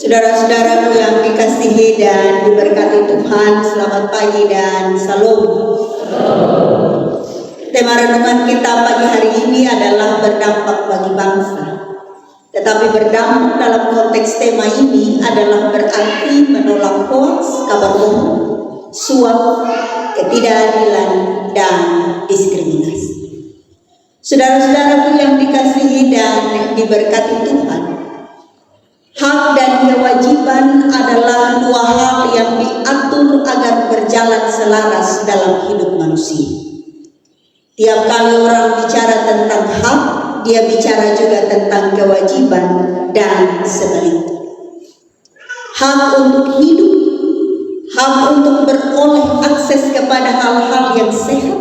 Saudara-saudaraku yang dikasihi dan diberkati Tuhan, selamat pagi dan salam. Tema renungan kita pagi hari ini adalah berdampak bagi bangsa. Tetapi berdampak dalam konteks tema ini adalah berarti menolak hoax, kabar bohong, suap, ketidakadilan, dan diskriminasi. Saudara-saudaraku yang dikasihi dan diberkati Tuhan, hak dan kewajiban adalah dua hal yang diatur agar berjalan selaras dalam hidup manusia. Tiap kali orang bicara tentang hak, dia bicara juga tentang kewajiban dan sebaliknya. Hak untuk hidup, hak untuk beroleh akses kepada hal-hal yang sehat,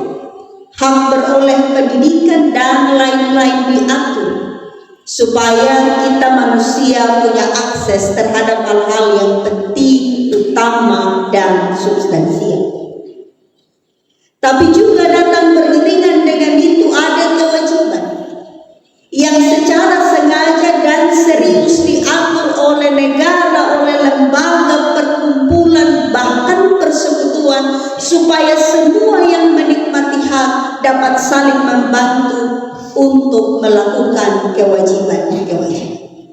hak beroleh pendidikan dan lain-lain diatur supaya kita manusia punya akses terhadap hal-hal yang penting, utama, dan substansial. Tapi juga datang beriringan dengan itu ada kewajiban yang secara sengaja dan serius diatur oleh negara, oleh lembaga, perkumpulan, bahkan persekutuan, supaya semua yang menikmati hak dapat saling membantu untuk melakukan kewajiban-kewajiban.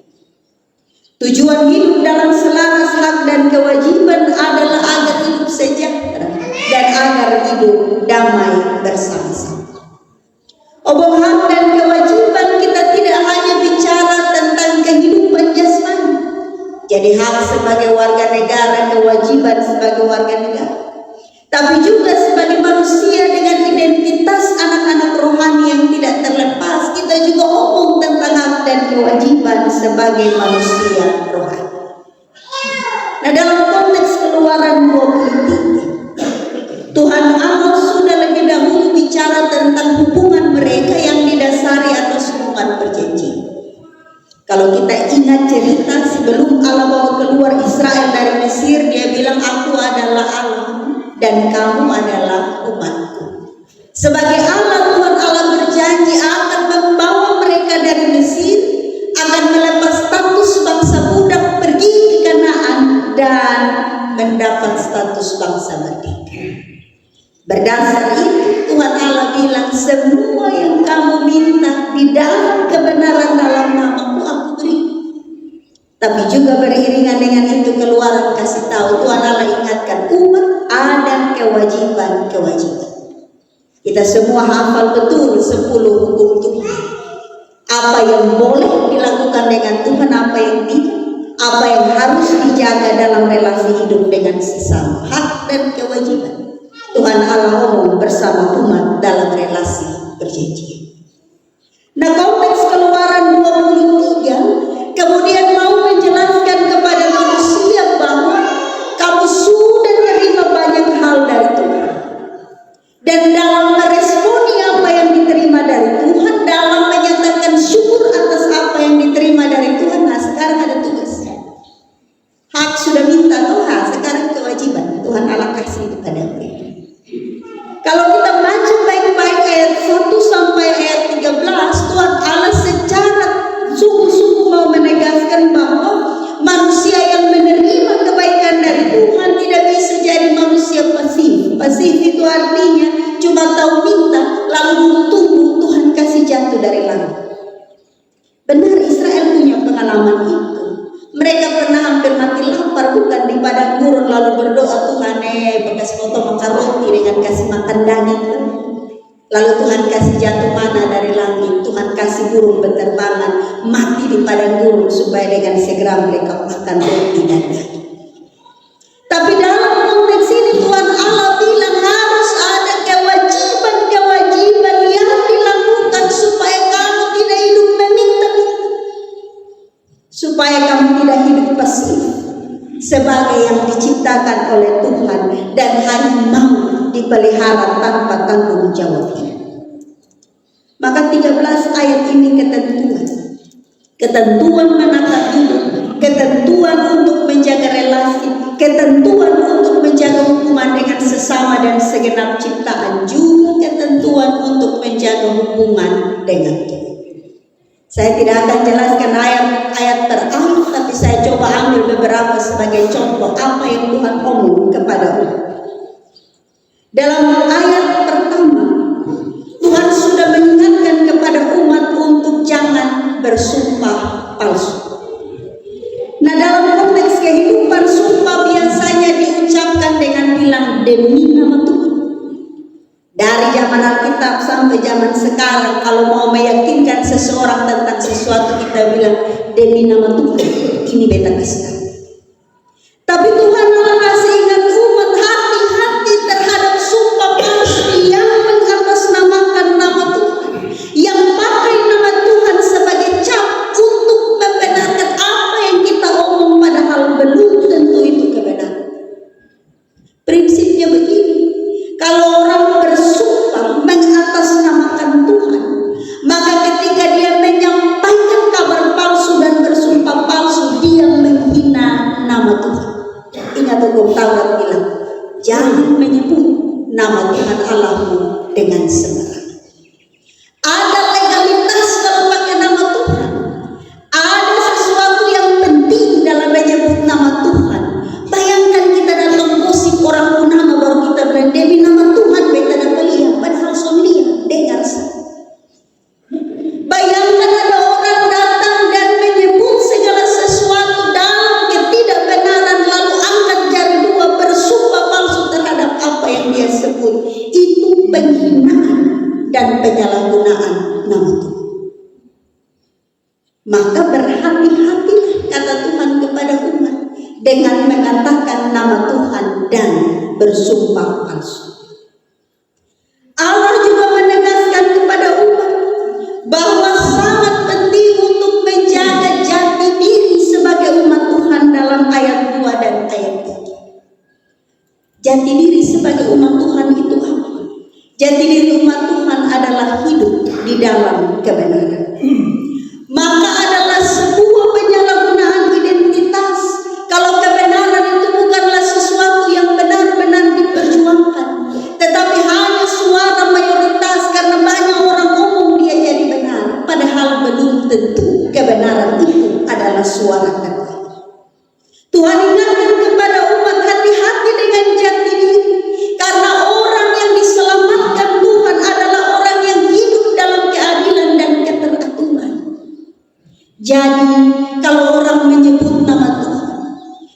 Tujuan hidup dalam selaras hak dan kewajiban adalah agar hidup sejahtera dan agar hidup damai bersama-sama. Obong hak dan kewajiban kita tidak hanya bicara tentang kehidupan jasmani. Jadi hak sebagai warga negara, kewajiban sebagai warga negara. Tapi juga sebagai manusia dengan identitas anak-anak rohani yang tidak terlepas, kita juga omong tentang hak dan kewajiban sebagai manusia rohani. Nah, dalam konteks Keluaran 23, Tuhan Allah sudah lebih dahulu bicara tentang hubungan mereka yang didasari atas hubungan perjanjian. Kalau kita ingat cerita sebelum Allah bawa keluar Israel dari Mesir, dia bilang, aku adalah Allah dan kamu adalah umatku. Sebagai Allah, Tuhan Allah berjanji akan membawa mereka dari Mesir, akan melepas status bangsa budak, pergi ke Kanaan, dan mendapat status bangsa merdeka. Berdasar itu Tuhan Allah bilang, semua yang kamu minta di dalam kebenaran dalam namaku aku beri. Tapi juga beriringan dengan itu Keluaran kasih tahu, Tuhan Allah ingatkan umat ada kewajiban-kewajiban. Kita semua hafal betul 10 hukum Tuhan. Apa yang boleh dilakukan dengan Tuhan, apa yang tidak, apa yang harus dijaga dalam relasi hidup dengan sesama. Hak dan kewajiban Tuhan Allah umum bersama umat dalam relasi perjanjian. Nah, konteks Keluaran 23 kemudian mau menjelaskan kepada manusia bahwa kamu sudah menerima banyak hal dari Tuhan. Dan dalam meresponi apa yang diterima dari Tuhan, dalam menyatakan syukur atas apa yang diterima dari Tuhan, nah sekarang ada tugas. Hak sudah minta Tuhan, sekarang kewajiban Tuhan Allah kasih kepada mereka. Kalau kita baca baik-baik ayat 1 sampai ayat 13, Tuhan Allah secara sungguh-sungguh mau menegaskan bahwa manusia yang menerima kebaikan dari Tuhan tidak bisa jadi manusia pasif. Pasif itu artinya cuma tahu minta lalu tunggu Tuhan kasih jatuh dari langit. Benar, Israel punya pengalaman itu. Mereka pernah hampir mati lapar, bukan di padang gurun lalu berdoa, Tuhan bekas potong makan roti dengan kasih makan daging. Lalu Tuhan kasih jatuh mana dari langit, Tuhan kasih burung berterbangan mati di padang gurun supaya dengan segera mereka makan roti dan daging. Tapi dalam konteks ini Tuhan Allah bilang harus ada kewajiban-kewajiban yang dilakukan supaya kamu tidak hidup meminta-minta, supaya kamu tidak hidup pasif sebagai yang diciptakan oleh Tuhan dan hanya mau dipelihara tanpa tanggung jawab. Maka 13 ayat ini ketentuan menata hidup, ketentuan untuk menjaga relasi, ketentuan untuk menjaga hubungan dengan sesama dan segenap ciptaan, juga ketentuan untuk menjaga hubungan dengan Tuhan. Saya tidak akan jelaskan ayat-ayat terakhir, tapi saya coba ambil beberapa beberapa sebagai contoh apa yang Tuhan omong kepada umat. Dalam ayat pertama, Tuhan sudah mengingatkan kepada umat untuk jangan bersumpah palsu. Nah, dalam konteks kehidupan, sumpah biasanya diucapkan dengan bilang demi nama Tuhan. Dari zaman Alkitab sampai zaman sekarang, kalau mau meyakinkan seseorang tentang sesuatu, kita bilang demi nama Tuhan, ini beta kasih. Tapi Tuhan malah kasih ingat umat hati-hati terhadap sumpah palsu yang mengatasnamakan nama Tuhan, yang pakai nama Tuhan sebagai cap untuk membenarkan apa yang kita omong padahal belum tentu itu kebenaran. Prinsipnya begini, kalau orang bersumpah mengatasnamakan Tuhan, maka ketika dia menyampaikan kabar palsu dan bersumpah palsu, dia menghina nama Tuhan. Ingat hukum Taurat bilang, jangan menyebut nama Tuhan Allahmu dengan sembarangan. Ada legalitas kalau pakai nama Tuhan. Ada sesuatu yang penting dalam menyebut nama Tuhan. Bayangkan kita datang gosip orang punama baru kita bilang demi nama Tuhan beta dapat lihat, padahal sonia dengar sah. Bayangkan ada orang datang dan menyebut segala sesuatu dalam ketidakbenaran, lalu angkat jari dua bersumpah palsu terhadap apa yang dia sebut. Itu penghinaan dan penyalahgunaan nama Tuhan. Maka berhati-hatilah, kata Tuhan kepada umat, dengan mengatakan nama Tuhan dan bersumpah palsu. Allah juga menegaskan kepada umat bahwa sangat penting untuk menjaga jati diri sebagai umat Tuhan dalam ayat 2 dan ayat 3. Jati diri sebagai umat Tuhan itu apa? Jati diri umat Tuhan adalah hidup di dalam kebenaran. Maka adalah sebuah penyalahgunaan identitas kalau kebenaran itu bukanlah sesuatu yang benar-benar diperjuangkan, tetapi hanya suara mayoritas karena banyak orang umum dia jadi benar, padahal belum tentu kebenaran itu adalah suara Allah. Tuhan ingatkan kepada umat hati-hati dengan jati diri, karena orang yang diselamatkan Tuhan adalah orang yang hidup dalam keadilan dan keteraturan. Jadi kalau orang menyebut nama Tuhan,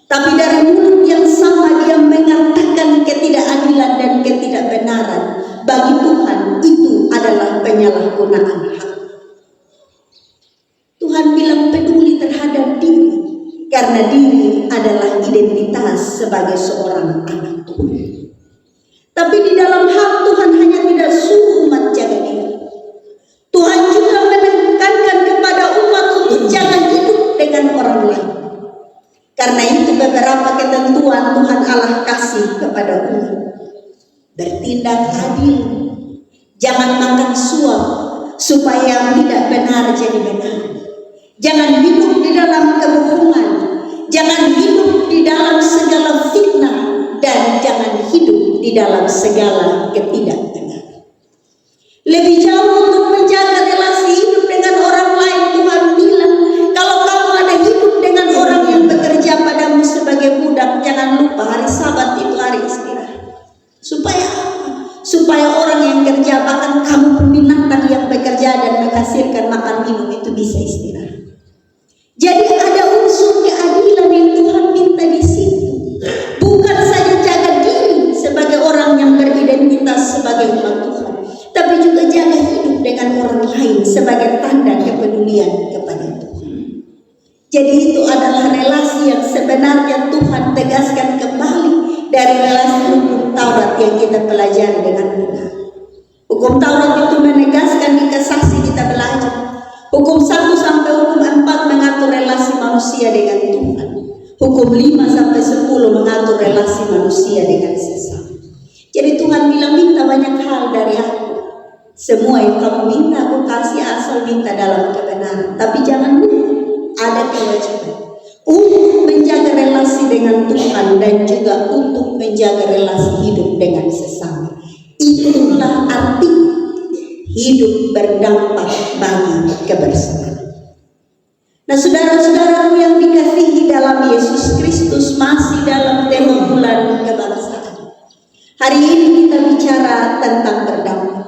tapi dari mulut yang sama dia mengatakan ketidakadilan dan ketidakbenaran, bagi Tuhan itu adalah penyalahgunaan hak. Tuhan bilang peduli terhadap diri, karena diri adalah identitas sebagai seorang anak Tuhan. Tapi di dalam hak Tuhan hanya tidak suruh umat jaga diri. Tuhan juga menekankan kepada umat untuk jangan hidup dengan orang lain. Karena itu beberapa ketentuan Tuhan Allah kasih kepada umat. Bertindak adil, jangan makan suap supaya yang tidak benar jadi benar. Jangan hidup di dalam kebohongan, jangan hidup di dalam segala fitnah, dan jangan hidup di dalam segala ketidakbenaran. Lebih jauh untuk menjaga relasi hidup dengan orang lain, Tuhan bilang, kalau kamu ada hidup dengan orang yang bekerja padamu sebagai budak, jangan lupa hari Sabat itu hari istirahat. Supaya supaya orang yang kerja, bahkan kamu binatang yang bekerja dan menghasilkan makan minum itu bisa istirahat. Jadi ada unsur keadilan yang Tuhan minta di situ. Bukan saja jaga diri sebagai orang yang beridentitas sebagai umat Tuhan, tapi juga jaga hidup dengan orang lain sebagai tanda kepedulian kepada Tuhan. Jadi itu adalah relasi yang sebenarnya Tuhan tegaskan kembali dari relasi hukum Taurat yang kita pelajari dengan mudah. Hukum Taurat itu menegaskan di kesaksi kita belajar. Hukum 1 sampai hukum 4 mengatur relasi manusia dengan Tuhan. Hukum 5 sampai 10 mengatur relasi manusia dengan sesama. Jadi Tuhan bilang, minta banyak hal dari aku. Semua yang kamu minta aku kasih asal minta dalam kebenaran. Tapi jangan lupa ada kewajiban untuk menjaga relasi dengan Tuhan dan juga untuk menjaga relasi hidup dengan sesama. Itulah arti hidup berdampak bagi kebersamaan. Nah, saudara-saudaraku yang dikasihi dalam Yesus Kristus, bicara tentang berdampak.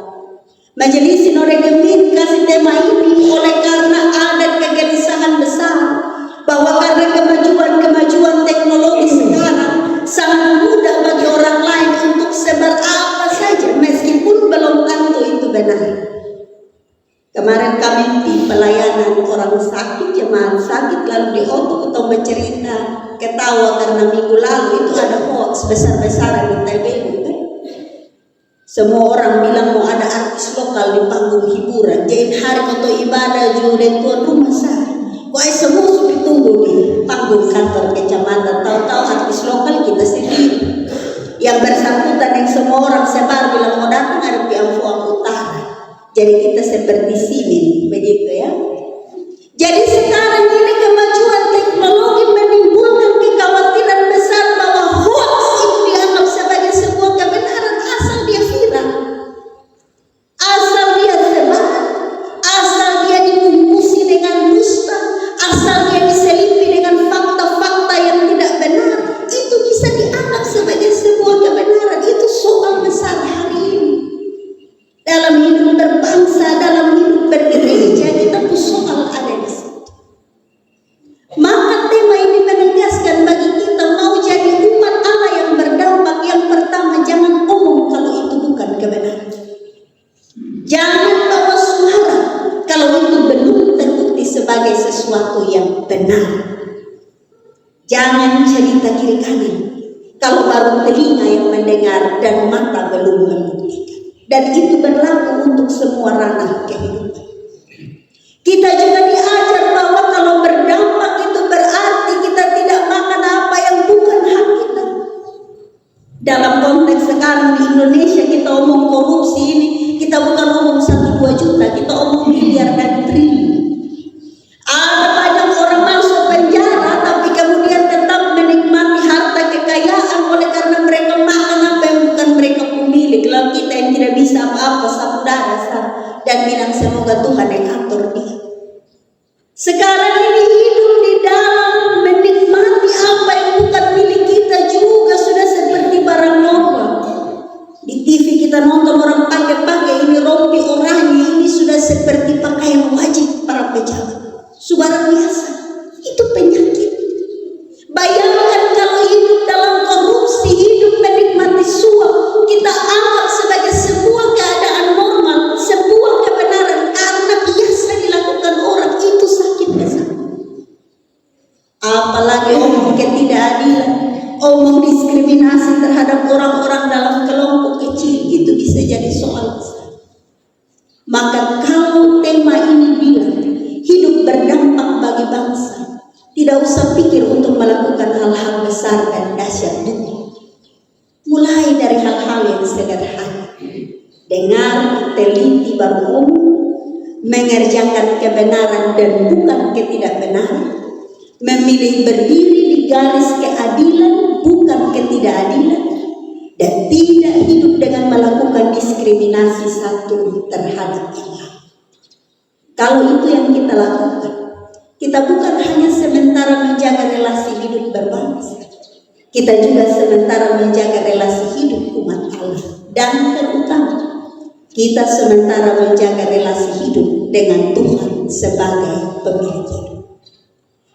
Majelis Sinode Gemit kasih tema ini oleh karena ada kegelisahan besar bahwa karena kemajuan teknologi sekarang sangat mudah bagi orang lain untuk sebar apa saja meskipun belum tentu itu benar. Kemarin kami di pelayanan orang sakit, jemaat sakit lalu di otot atau bercerita ketawa karena minggu lalu itu ada hoax besar-besaran di TBU. Semua orang bilang mau ada artis lokal di panggung hiburan, jadi hari atau ibadah juga tuan rumah saya. Kok semua sudah tunggu di panggung kantor kecamatan, tahu-tahu artis lokal kita sendiri. Yang bersangkutan yang semua orang sebar bilang mau datang ada di Amfuang Utara. Jadi kita seperti simin, begitu ya. Jadi sekarang ini kemajuan teknologi menimbulkan kekhawatiran besar bahwa hoax itu dianggap sebagai sebuah kebenaran asal dia viral, asal dia sebar, asal dia dibungkusi dengan dusta, asal dia diselipi dengan fakta-fakta yang tidak benar, itu bisa dianggap sebagai sebuah kebenaran. Itu soal besar hari ini dalam hidup berbangsa, dalam hidup bergereja. Kita tuh soal ada di situ. Maka tema ini menegaskan bagi kita mau jadi umat Allah yang berdampak, yang pertama jangan omong kalau itu bukan kebenaran. Jangan bawa suara kalau itu belum terbukti sebagai sesuatu yang benar. Jangan cerita kiri kanan kalau baru telinga yang mendengar dan mata belum membuktikan. Dan itu berlaku untuk semua ranah kehidupan. Kita juga diajar bahwa kalau berdampak itu berarti kita tidak makan apa yang bukan hak kita. Dalam konteks sekarang di Indonesia kita omong korupsi ini, kita bukan omong 1-2 juta, kita omong miliar dan triliun. Ada banyak orang masuk penjara tapi kemudian tetap menikmati harta kekayaan oleh karena mereka makan apa yang bukan mereka pemilik. Lalu kita yang tidak bisa apa-apa sapu dasar dan bilang semoga Tuhan yang atur dia. Sekarang ini hidup di dalam menikmati apa yang bukan milik kita juga sudah seperti barang normal. Di TV kita nonton orang pakai ini rompi oranye, ini sudah seperti pakaian wajib para pejabat. Suara biasa, itu penyakit. Bayangkan kalau hidup dalam korupsi, hidup menikmati suap, kita anggap sebagai sebuah keadaan normal, sebuah kebenaran karena biasa dilakukan orang, itu sakit besar. Apalagi omong ketidakadilan, omong diskriminasi terhadap orang-orang dalam kelompok kecil, itu bisa jadi soal besar. Maka kalau tema ini bilang hidup berdampak bagi bangsa, tidak usah pikir untuk melakukan hal-hal besar dan dahsyat dunia. Mulai dari hal-hal yang sederhana. Dengar, teliti baru umum, mengerjakan kebenaran dan bukan ketidakbenaran, memilih berdiri di garis keadilan bukan ketidakadilan, dan tidak hidup dengan melakukan diskriminasi satu terhadap yang lain. Kalau itu yang kita lakukan, kita bukan hanya sementara menjaga relasi hidup berbangsa, kita juga sementara menjaga relasi hidup umat Allah, dan terutama kita sementara menjaga relasi hidup dengan Tuhan sebagai pemilik hidup.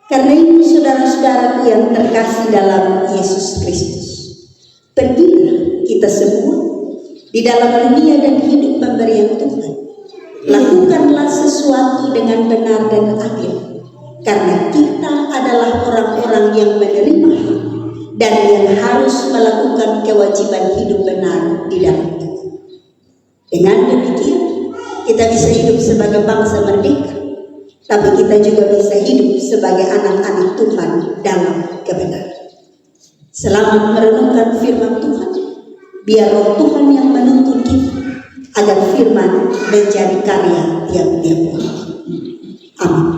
Karena itu saudara-saudaraku yang terkasih dalam Yesus Kristus, pergilah kita semua di dalam dunia dan hidup pemberian Tuhan. Lakukanlah sesuatu dengan benar dan adil, karena kita adalah orang-orang yang menerima hak dan yang harus melakukan kewajiban hidup benar di dalam Tuhan. Dengan demikian, kita bisa hidup sebagai bangsa merdeka, tapi kita juga bisa hidup sebagai anak-anak Tuhan dalam kebenaran. Selamat merenungkan firman Tuhan. Biar Roh Tuhan yang menuntun kita agar firman menjadi karya tiap-tiap waktu. Amin.